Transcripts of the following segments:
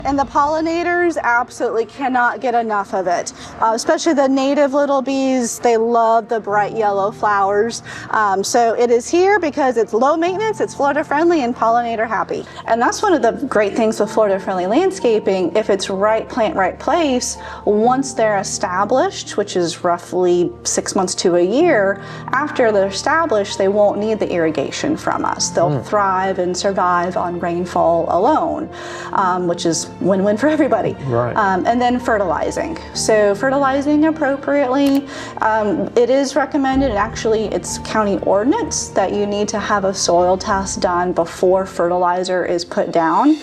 And the pollinators absolutely cannot get enough of it, especially the native little bees. They love the bright yellow flowers. So it is here because it's low maintenance, it's Florida friendly, and pollinator happy. And that's one of the great things with Florida friendly landscaping. If it's right plant, right place, once they're established, which is roughly 6 months to a year, after they're established, they won't need the irrigation from us. They'll thrive and survive on rainfall alone, which is win-win for everybody. Right. And then fertilizing. So fertilizing appropriately, it is recommended, and actually it's county ordinance that you need to have a soil test done before fertilizer is put down.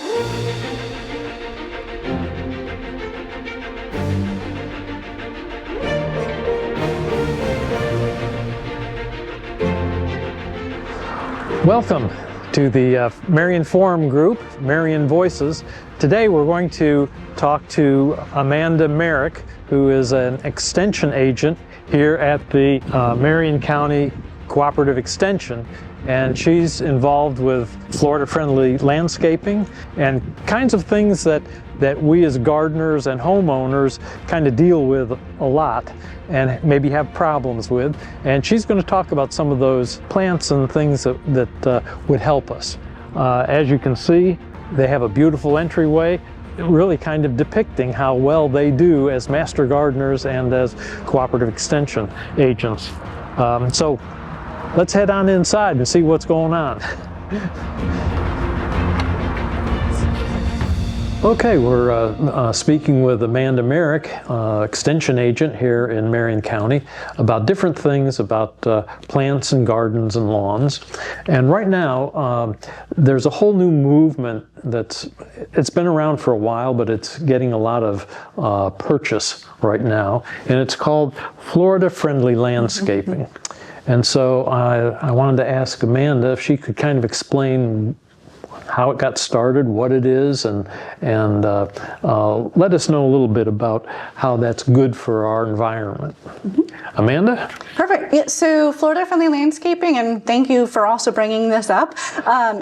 Welcome to the Marion Forum Group, Marion Voices. Today we're going to talk to Amanda Marek, who is an extension agent here at the Marion County Cooperative Extension. And she's involved with Florida-friendly landscaping and kinds of things that we as gardeners and homeowners kind of deal with a lot and maybe have problems with. And she's going to talk about some of those plants and things that would help us. As you can see, they have a beautiful entryway, really kind of depicting how well they do as master gardeners and as cooperative extension agents. So let's head on inside and see what's going on. Okay, we're speaking with Amanda Marek, extension agent here in Marion County, about different things about plants and gardens and lawns. And right now, there's a whole new movement it's been around for a while, but it's getting a lot of purchase right now, and it's called Florida-friendly landscaping. And so I wanted to ask Amanda if she could kind of explain how it got started, what it is, and let us know a little bit about how that's good for our environment. Amanda? Perfect. Yeah, so Florida Friendly Landscaping, and thank you for also bringing this up.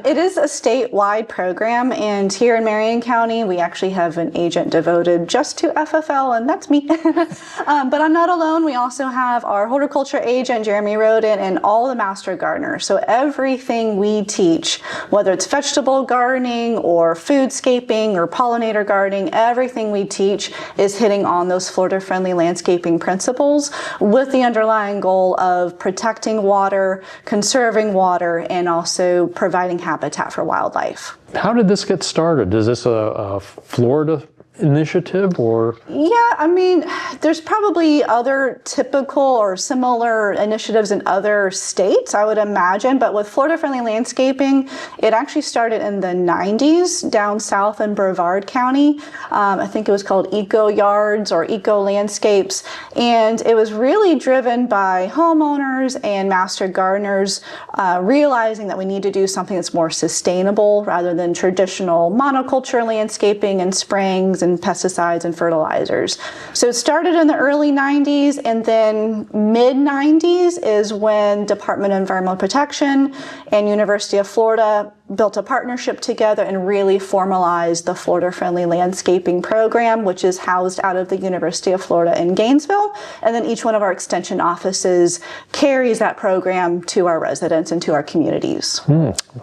It is a statewide program, and here in Marion County, we actually have an agent devoted just to FFL, and that's me. But I'm not alone. We also have our horticulture agent, Jeremy Roden, and all the master gardeners. So everything we teach, whether it's vegetable gardening or foodscaping or pollinator gardening, everything we teach is hitting on those Florida friendly landscaping principles with the underlying goal of protecting water, conserving water, and also providing habitat for wildlife. How did this get started? Is this a Florida initiative, or? Yeah, I mean, there's probably other typical or similar initiatives in other states, I would imagine, but with Florida Friendly Landscaping, it actually started in the 90s down south in Brevard County. I think it was called Eco Yards or Eco Landscapes, and it was really driven by homeowners and master gardeners realizing that we need to do something that's more sustainable rather than traditional monoculture landscaping and sprayings and pesticides and fertilizers. So it started in the early 90s, and then mid 90s is when Department of Environmental Protection and University of Florida built a partnership together and really formalized the Florida Friendly Landscaping program, which is housed out of the University of Florida in Gainesville. And then each one of our extension offices carries that program to our residents and to our communities.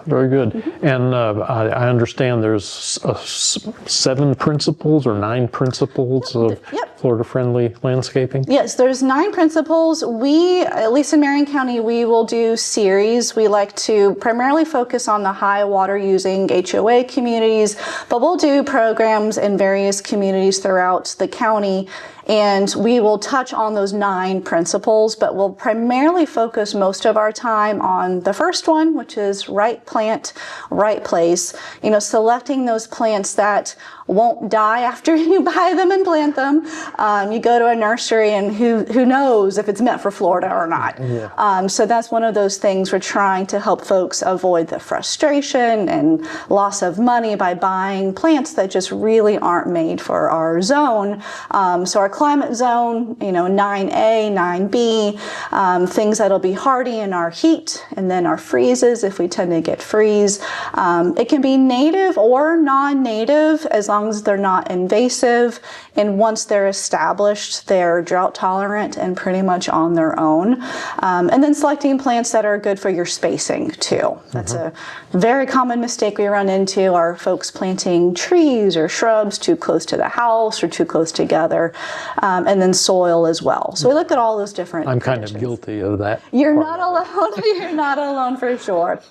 Very good. And I understand there's 7 principles or 9 principles of Florida Friendly landscaping? Yes, there's 9 principles. We, at least in Marion County, we will do series. We like to primarily focus on the high water using HOA communities, but we'll do programs in various communities throughout the county, and we will touch on those 9 principles, but we'll primarily focus most of our time on the first one, which is right plant, right place. You know, selecting those plants that won't die after you buy them and plant them. You go to a nursery and who knows if it's meant for Florida or not. Yeah. So that's one of those things we're trying to help folks avoid the frustration and loss of money by buying plants that just really aren't made for our zone. So our climate zone, 9A, 9B, things that'll be hardy in our heat, and then our freezes if we tend to get freeze. It can be native or non-native as long as they're not invasive, and once they're established, they're drought tolerant and pretty much on their own. And then selecting plants that are good for your spacing too. That's a very common mistake we run into, are folks planting trees or shrubs too close to the house or too close together, and then soil as well. So we look at all those different I'm kind conditions. of guilty of that. You're not alone. You're not alone for sure.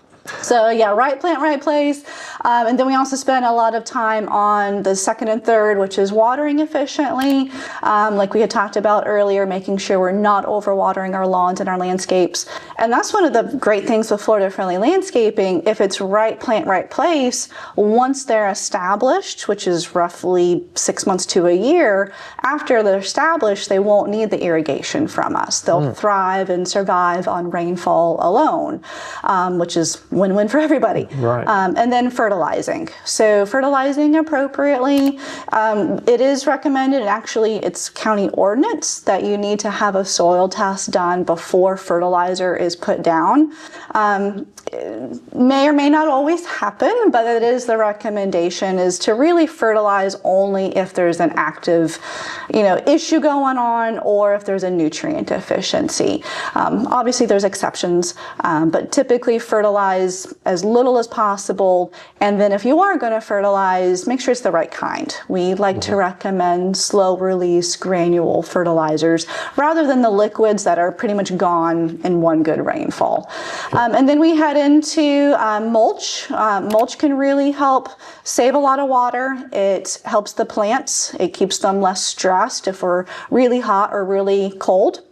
So yeah, right plant, right place. And then we also spend a lot of time on the second and third, which is watering efficiently. Like we had talked about earlier, making sure we're not overwatering our lawns and our landscapes. And that's one of the great things with Florida-friendly landscaping. If it's right plant, right place, once they're established, which is roughly 6 months to a year, after they're established, they won't need the irrigation from us. They'll thrive and survive on rainfall alone, which is win-win for everybody. Right. And then fertilizing. So fertilizing appropriately, it is recommended, and actually it's county ordinance, that you need to have a soil test done before fertilizer is put down. It may or may not always happen, but it is the recommendation, is to really fertilize only if there's an active, issue going on, or if there's a nutrient deficiency. Obviously there's exceptions, but typically fertilize as little as possible. And then if you are going to fertilize, make sure it's the right kind. We like to recommend slow release granule fertilizers rather than the liquids that are pretty much gone in one good rainfall. And then we head into mulch. Mulch can really help save a lot of water. It helps the plants. It keeps them less stressed if we're really hot or really cold.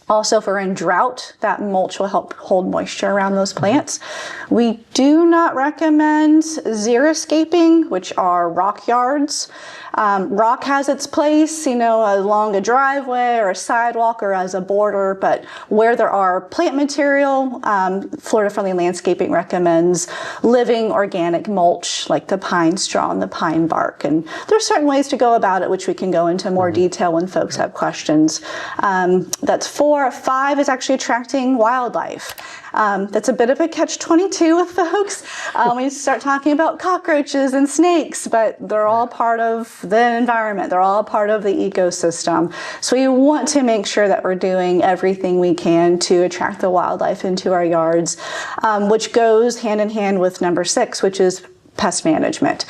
Also, if we're in drought, that mulch will help hold moisture around those plants. We do not recommend xeriscaping, which are rock yards. Rock has its place, along a driveway or a sidewalk or as a border, but where there are plant material, Florida-friendly landscaping recommends living organic mulch, like the pine straw and the pine bark. And there's certain ways to go about it, which we can go into more detail when folks have questions. That's 4. 5 is actually attracting wildlife. That's a bit of a catch-22 with folks. We start talking about cockroaches and snakes, but they're all part of the environment. They're all part of the ecosystem. So we want to make sure that we're doing everything we can to attract the wildlife into our yards, which goes hand in hand with number 6, which is pest management.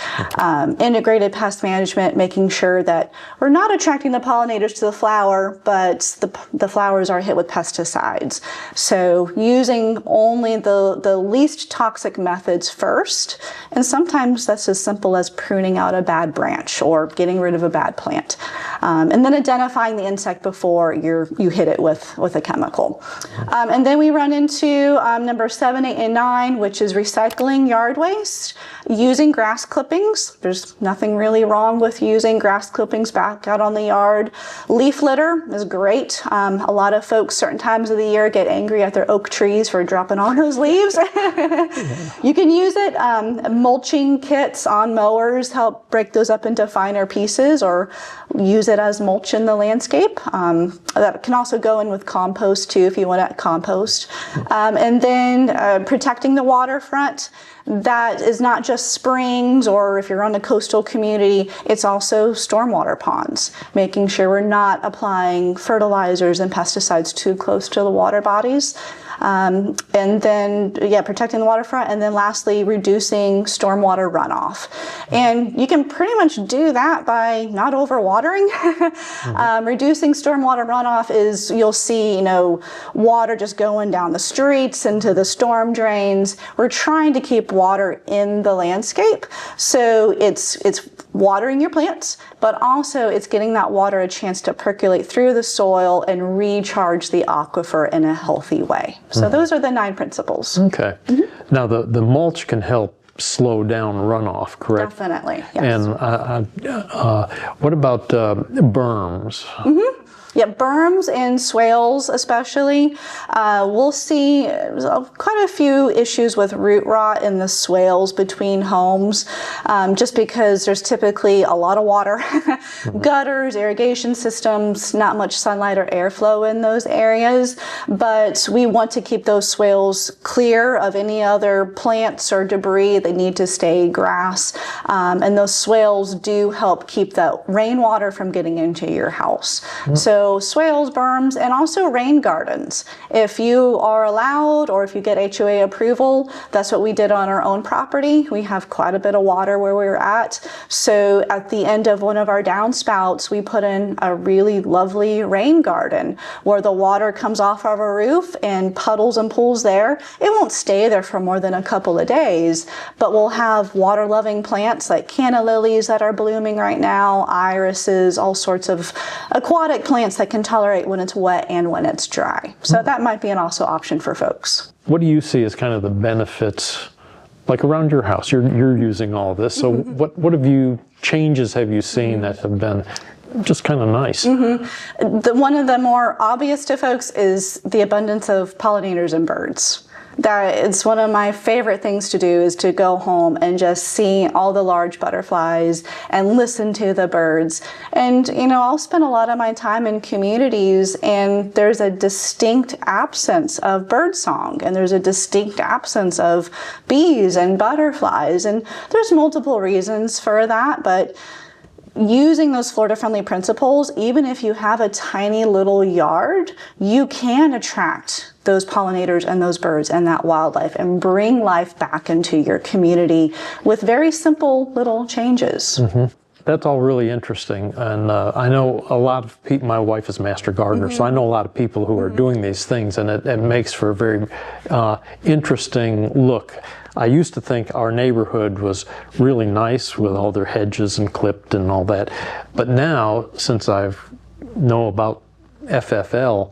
Integrated pest management, making sure that we're not attracting the pollinators to the flower, but the flowers are hit with pesticides. So using only the least toxic methods first, and sometimes that's as simple as pruning out a bad branch or getting rid of a bad plant. And then identifying the insect before you hit it with a chemical. And then we run into number 7, 8, and 9, which is recycling yard waste. Using grass clippings. There's nothing really wrong with using grass clippings back out on the yard. Leaf litter is great. A lot of folks certain times of the year get angry at their oak trees for dropping on those leaves. You can use it. Mulching kits on mowers help break those up into finer pieces, or use it as mulch in the landscape. That can also go in with compost too if you want to compost. And then protecting the waterfront. That is not just springs, or if you're on a coastal community, it's also stormwater ponds, making sure we're not applying fertilizers and pesticides too close to the water bodies. And then, protecting the waterfront. And then lastly, reducing stormwater runoff. And you can pretty much do that by not overwatering. Reducing stormwater runoff is, you'll see, water just going down the streets into the storm drains. We're trying to keep water in the landscape. So it's watering your plants, but also it's getting that water a chance to percolate through the soil and recharge the aquifer in a healthy way. So those are the 9 principles. Okay. Now the mulch can help slow down runoff, correct? Definitely, yes. And what about berms? Yeah, berms and swales especially. We'll see quite a few issues with root rot in the swales between homes, just because there's typically a lot of water, gutters, irrigation systems, not much sunlight or airflow in those areas. But we want to keep those swales clear of any other plants or debris. They need to stay grass. And those swales do help keep that rainwater from getting into your house. So swales, berms, and also rain gardens. If you are allowed, or if you get HOA approval, that's what we did on our own property. We have quite a bit of water where we're at. So at the end of one of our downspouts, we put in a really lovely rain garden where the water comes off of our roof and puddles and pools there. It won't stay there for more than a couple of days, but we'll have water-loving plants like canna lilies that are blooming right now, irises, all sorts of aquatic plants that can tolerate when it's wet and when it's dry. So that might be an also option for folks. What do you see as kind of the benefits, like around your house? You're using all this. So what changes have you seen that have been just kind of nice? One of the more obvious to folks is the abundance of pollinators and birds. That it's one of my favorite things to do, is to go home and just see all the large butterflies and listen to the birds. And I'll spend a lot of my time in communities and there's a distinct absence of birdsong and there's a distinct absence of bees and butterflies, and there's multiple reasons for that, but using those Florida-friendly principles, even if you have a tiny little yard, you can attract those pollinators and those birds and that wildlife and bring life back into your community with very simple little changes. That's all really interesting, and I know a lot of people. My wife is a master gardener, so I know a lot of people who are doing these things, and it makes for a very interesting look. I used to think our neighborhood was really nice with all their hedges and clipped and all that, but now, since I know about FFL,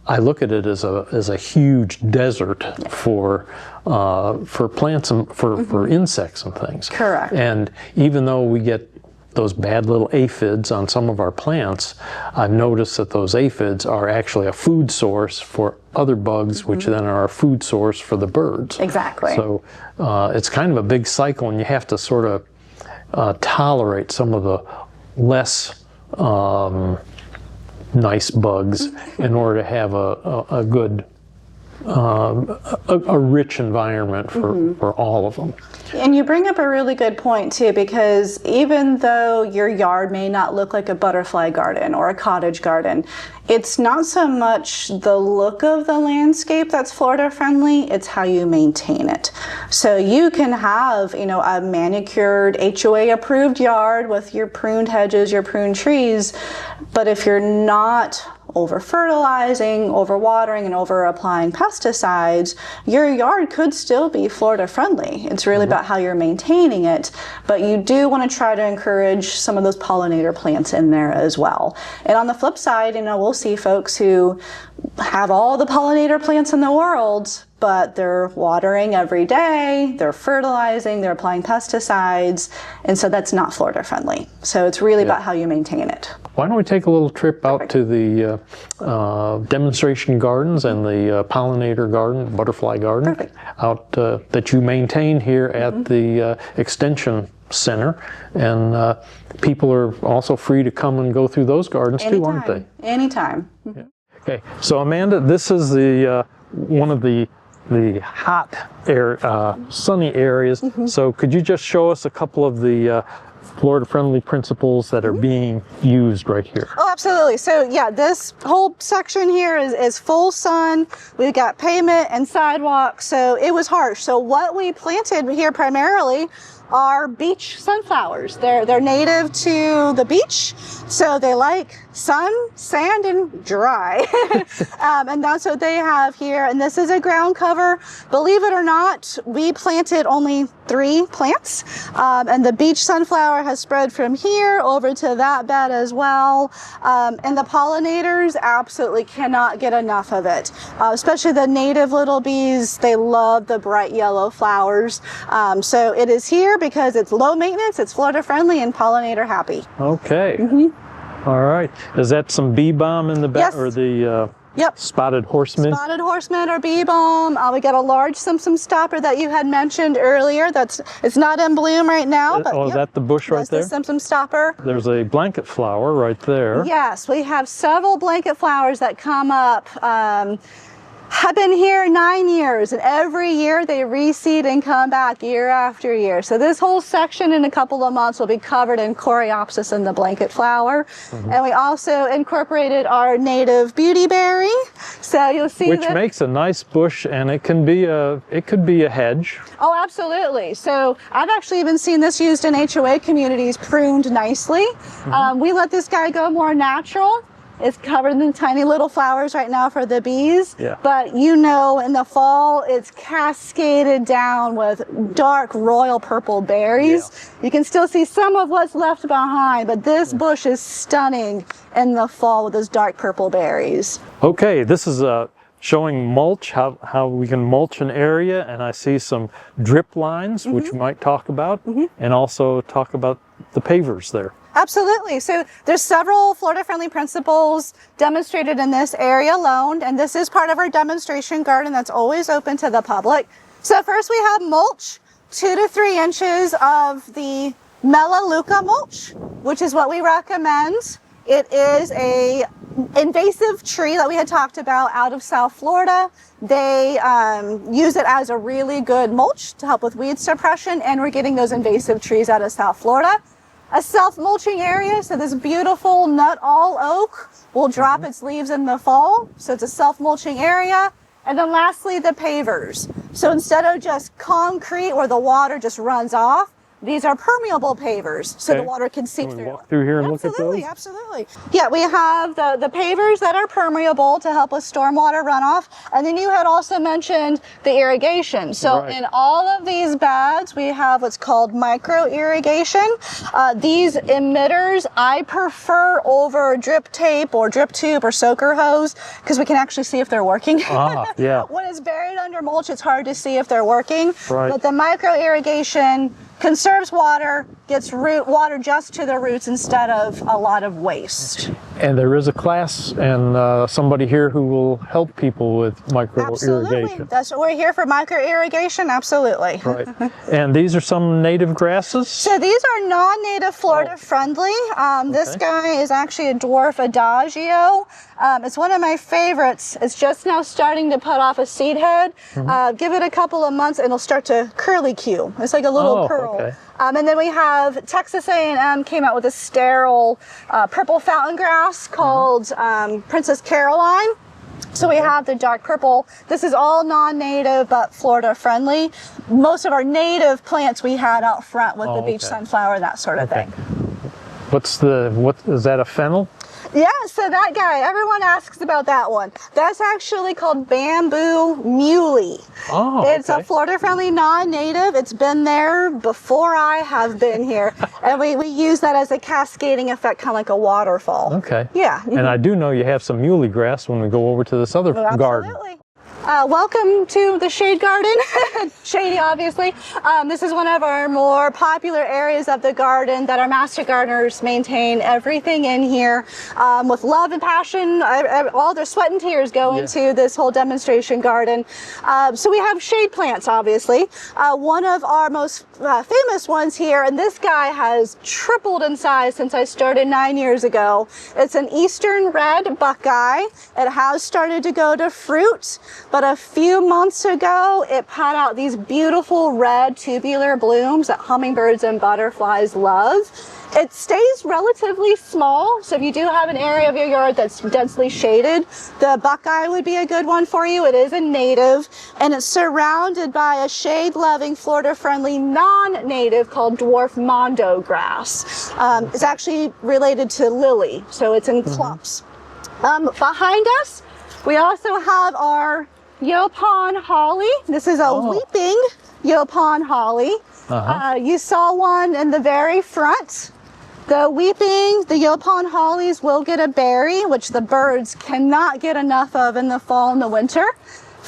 I look at it as a huge desert for plants and for insects and things. Correct. And even though we get those bad little aphids on some of our plants, I've noticed that those aphids are actually a food source for other bugs, which then are a food source for the birds. Exactly. So it's kind of a big cycle, and you have to sort of tolerate some of the less nice bugs in order to have a good, a rich environment for all of them. And you bring up a really good point too, because even though your yard may not look like a butterfly garden or a cottage garden, it's not so much the look of the landscape that's Florida friendly, it's how you maintain it. So you can have, a manicured HOA approved yard with your pruned hedges, your pruned trees, but if you're not over fertilizing, over watering, and over applying pesticides, your yard could still be Florida friendly. It's really about how you're maintaining it, but you do want to try to encourage some of those pollinator plants in there as well. And on the flip side, we'll see folks who have all the pollinator plants in the world, but they're watering every day, they're fertilizing, they're applying pesticides, and so that's not Florida friendly. So it's really about how you maintain it. Why don't we take a little trip out to the demonstration gardens and the pollinator garden, butterfly garden, out that you maintain here at the Extension Center, and people are also free to come and go through those gardens too, aren't they? Anytime. Yeah. Okay, so Amanda, this is the one of the hot sunny areas. So could you just show us a couple of the Florida-friendly principles that are being used right here? Oh, absolutely. So yeah, this whole section here is full sun. We've got pavement and sidewalks, so it was harsh. So what we planted here primarily are beach sunflowers. They're native to the beach, so they like sun, sand, and dry. And that's what they have here. And this is a ground cover. Believe it or not, we planted only 3 plants, and the beach sunflower has spread from here over to that bed as well. And the pollinators absolutely cannot get enough of it, especially the native little bees. They love the bright yellow flowers. So it is here because it's low maintenance, it's Florida friendly, and pollinator happy. Okay. All right. Is that some bee balm in the back, Yes. or the Yep. spotted horseman? Spotted horseman or bee balm. We got a large symptom stopper that you had mentioned earlier. It's not in bloom right now, but Oh, is that the bush right that's there? the symptom stopper. There's a blanket flower right there. Yes, we have several blanket flowers that come up. Have been here 9 years, and every year they reseed and come back year after year. So this whole section in a couple of months will be covered in Coreopsis and the blanket flower. And we also incorporated our native beautyberry. So you'll see Which makes a nice bush, and it could be a hedge. Oh, absolutely. So I've actually even seen this used in HOA communities, pruned nicely. We let this guy go more natural. It's covered in tiny little flowers right now for the bees. Yeah. But you know, in the fall, it's cascaded down with dark royal purple berries. You can still see some of what's left behind, but this bush is stunning in the fall with those dark purple berries. Okay, this is showing mulch, how we can mulch an area, and I see some drip lines, which we might talk about, and also talk about the pavers there. Absolutely. So there's several Florida-friendly principles demonstrated in this area alone, and this is part of our demonstration garden that's always open to the public. So first we have mulch, 2 to 3 inches of the Melaleuca mulch, which is what we recommend. It is a invasive tree that we had talked about out of South Florida. They use it as a really good mulch to help with weed suppression, and we're getting those invasive trees out of South Florida. A self-mulching area, so this beautiful nut-all oak will drop its leaves in the fall, so it's a self-mulching area. And then lastly, the pavers. So instead of just concrete where the water just runs off, these are permeable pavers, so the water can seep Can we through. walk through here and look at those? Absolutely. Yeah, we have the pavers that are permeable to help with stormwater runoff. And then you had also mentioned the irrigation. So in all of these bags, we have what's called micro irrigation. These emitters, I prefer over drip tape or drip tube or soaker hose, because we can actually see if they're working. Yeah. When it's buried under mulch, it's hard to see if they're working. Right. But the micro irrigation conserves water, gets root water just to the roots instead of a lot of waste. And there is a class and somebody here who will help people with micro irrigation. That's what we're here for, micro irrigation, absolutely. Right. And these are some native grasses? So these are non-native Florida friendly. This guy is actually a dwarf adagio. It's one of my favorites. It's just now starting to put off a seed head. Give it a couple of months and it'll start to curlicue. It's like a little curl. Okay. And then we have Texas A&M came out with a sterile purple fountain grass called Princess Caroline. So we have the dark purple. This is all non-native but Florida friendly. Most of our native plants we had out front with the beach sunflower, that sort of thing. What is that, a fennel? Yeah, so that guy, everyone asks about that one. That's actually called bamboo muley. It's a Florida-friendly non-native. It's been there before I have been here. And we use that as a cascading effect, kind of like a waterfall. Okay. Yeah. And I do know you have some muley grass when we go over to this other garden. Absolutely. Welcome to the shade garden. Shady, obviously. This is one of our more popular areas of the garden that our master gardeners maintain everything in here with love and passion. All their sweat and tears go into this whole demonstration garden. So we have shade plants, obviously. One of our most famous ones here, and this guy has tripled in size since I started 9 years ago. It's an Eastern red buckeye. It has started to go to fruit. But a few months ago, it put out these beautiful red tubular blooms that hummingbirds and butterflies love. It stays relatively small, so if you do have an area of your yard that's densely shaded, the buckeye would be a good one for you. It is a native, and it's surrounded by a shade-loving, Florida-friendly non-native called dwarf mondo grass. It's actually related to lily, so it's in clumps. Behind us, we also have our Yaupon holly. This is a weeping Yaupon holly. You saw one in the very front. The weeping, the Yaupon hollies will get a berry, which the birds cannot get enough of in the fall and the winter.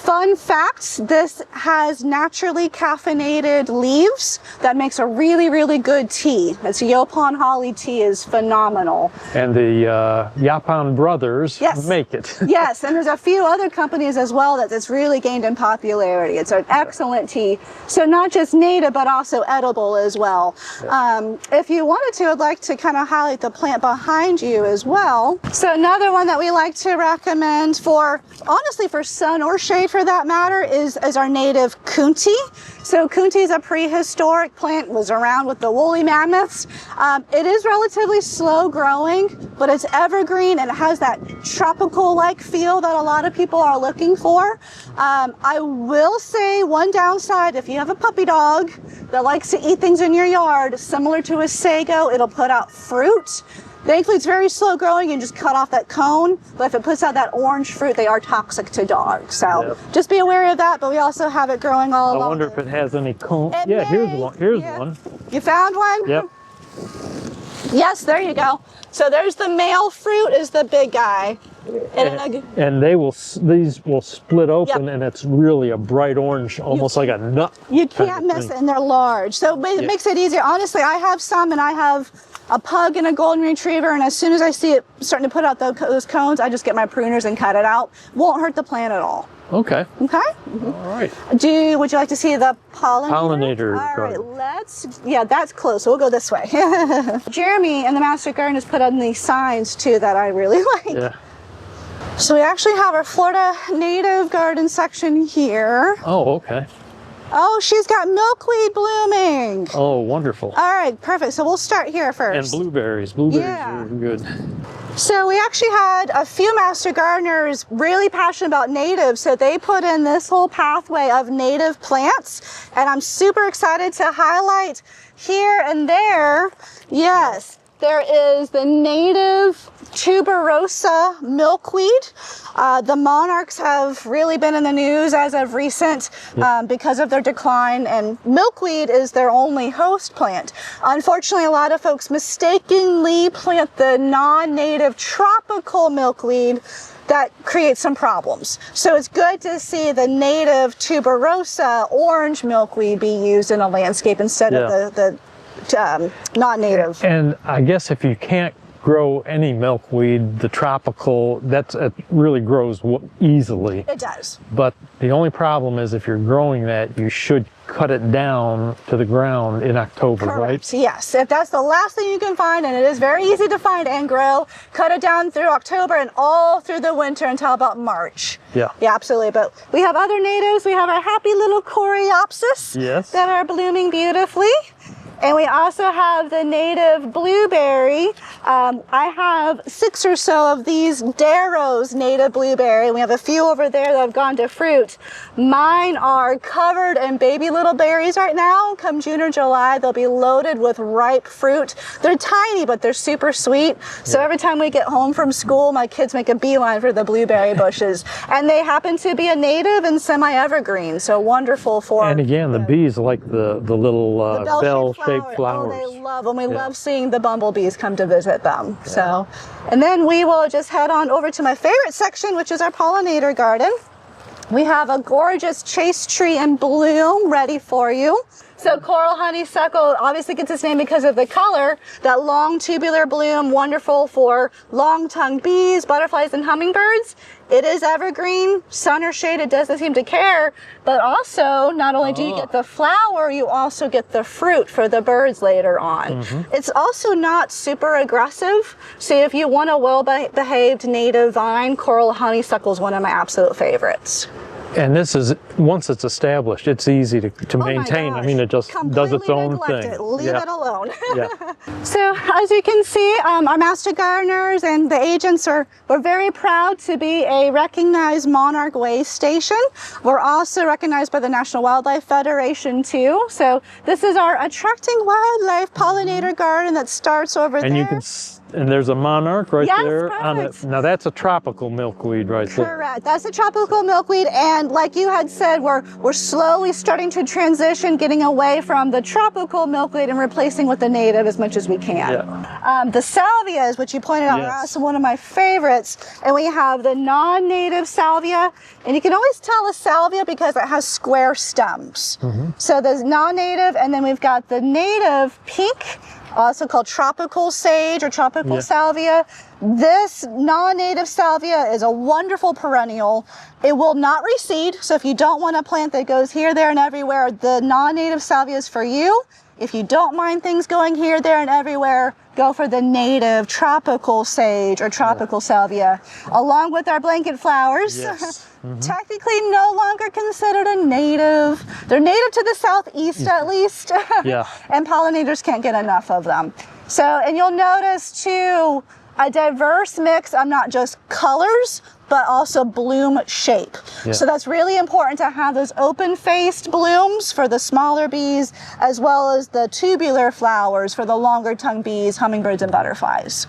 Fun fact, this has naturally caffeinated leaves that makes a really, really good tea. It's Yopon holly tea is phenomenal. And the Yopon brothers Yes. make it. Yes, and there's a few other companies as well that it's really gained in popularity. It's an excellent tea. So not just native, but also edible as well. If you wanted to, I'd like to kind of highlight the plant behind you as well. So another one that we like to recommend for, honestly, for sun or shade for that matter, is our native Kunti. So Kunti is a prehistoric plant, was around with the woolly mammoths. It is relatively slow growing, but it's evergreen and it has that tropical-like feel that a lot of people are looking for. I will say one downside, if you have a puppy dog that likes to eat things in your yard, similar to a sago, it'll put out fruit. Thankfully, it's very slow growing. You can just cut off that cone. But if it puts out that orange fruit, they are toxic to dogs. So just be aware of that. But we also have it growing all along. I wonder if it has any cone. It Yeah, may. here's one. Here's one. You found one? Yep. Yes, there you go. So there's the male fruit is the big guy. And these will split open, and it's really a bright orange, almost like a nut. You can't miss it, and they're large. So it makes it easier. Honestly, I have some, and I have a pug and a golden retriever, and as soon as I see it starting to put out those cones, I just get my pruners and cut it out. Won't hurt the plant at all. Okay. Okay. All right. Would you like to see the pollinator? Pollinator All right, garden. that's close. So we'll go this way. Jeremy in the Master Garden has put on these signs too that I really like. Yeah. So we actually have our Florida native garden section here. Oh, okay. Oh, she's got milkweed blooming. Oh, wonderful. All right, perfect. So we'll start here first. And blueberries. Blueberries Yeah. are good. So we actually had a few master gardeners really passionate about native, so they put in this whole pathway of native plants, and I'm super excited to highlight here and there. Yes, there is the native tuberosa milkweed. The monarchs have really been in the news as of recent because of their decline, and milkweed is their only host plant. Unfortunately, a lot of folks mistakenly plant the non-native tropical milkweed that creates some problems. So it's good to see the native tuberosa orange milkweed be used in a landscape instead of the non-native. And I guess if you can't grow any milkweed, the tropical, it really grows easily. It does. But the only problem is if you're growing that, you should cut it down to the ground in October, Correct. right? Yes, if that's the last thing you can find, and it is very easy to find and grow, cut it down through October and all through the winter until about March. Yeah. Yeah, absolutely. But we have other natives. We have our happy little Coreopsis that are blooming beautifully. And we also have the native blueberry. I have 6 or so of these Darrow's native blueberry. We have a few over there that have gone to fruit. Mine are covered in baby little berries right now. Come June or July, they'll be loaded with ripe fruit. They're tiny, but they're super sweet. So every time we get home from school, my kids make a beeline for the blueberry bushes. And they happen to be a native and semi-evergreen, so wonderful for... And again, the bees like the little bell-shaped flowers. Oh, they love them. We love seeing the bumblebees come to visit them. So, and then we will just head on over to my favorite section, which is our pollinator garden. We have a gorgeous chase tree in bloom ready for you. So coral honeysuckle obviously gets its name because of the color, that long tubular bloom, wonderful for long-tongued bees, butterflies, and hummingbirds. It is evergreen, sun or shade, it doesn't seem to care, but also not only do you get the flower, you also get the fruit for the birds later on. It's also not super aggressive, so if you want a well-behaved native vine, coral honeysuckle is one of my absolute favorites. And this is, once it's established, it's easy to maintain. I mean, it just does its own thing. Leave it alone. Yeah. So as you can see, our master gardeners and the agents we're very proud to be a recognized Monarch Way station. We're also recognized by the National Wildlife Federation too. So this is our Attracting Wildlife Pollinator Garden that starts over there. And you can And there's a monarch right Yes, there. perfect. Now that's a tropical milkweed right there. Correct. That's a tropical milkweed, and like you had said, we're slowly starting to transition, getting away from the tropical milkweed and replacing with the native as much as we can. Yeah. The salvias, which you pointed out, are Yes. also one of my favorites, and we have the non-native salvia, and you can always tell a salvia because it has square stems. So there's non-native, and then we've got the native pink, also called tropical sage or tropical salvia. This non-native salvia is a wonderful perennial. It will not reseed, so if you don't want a plant that goes here, there, and everywhere, the non-native salvia is for you. If you don't mind things going here, there, and everywhere, go for the native tropical sage or tropical salvia, along with our blanket flowers. Yes. Technically no longer considered a native. They're native to the southeast at least. Yeah. And pollinators can't get enough of them. So, and you'll notice too, a diverse mix of not just colors, but also bloom shape. Yeah. So that's really important to have those open-faced blooms for the smaller bees, as well as the tubular flowers for the longer tongue bees, hummingbirds, and butterflies.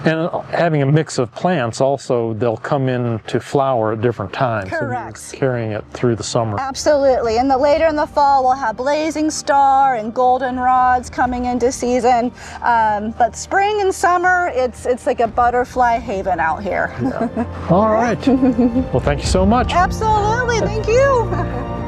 And having a mix of plants also, they'll come in to flower at different times. Correct. So you're carrying it through the summer. Absolutely. And later in the fall, we'll have blazing star and goldenrods coming into season. But spring and summer, it's like a butterfly haven out here. All right. Well, thank you so much. Absolutely. Thank you.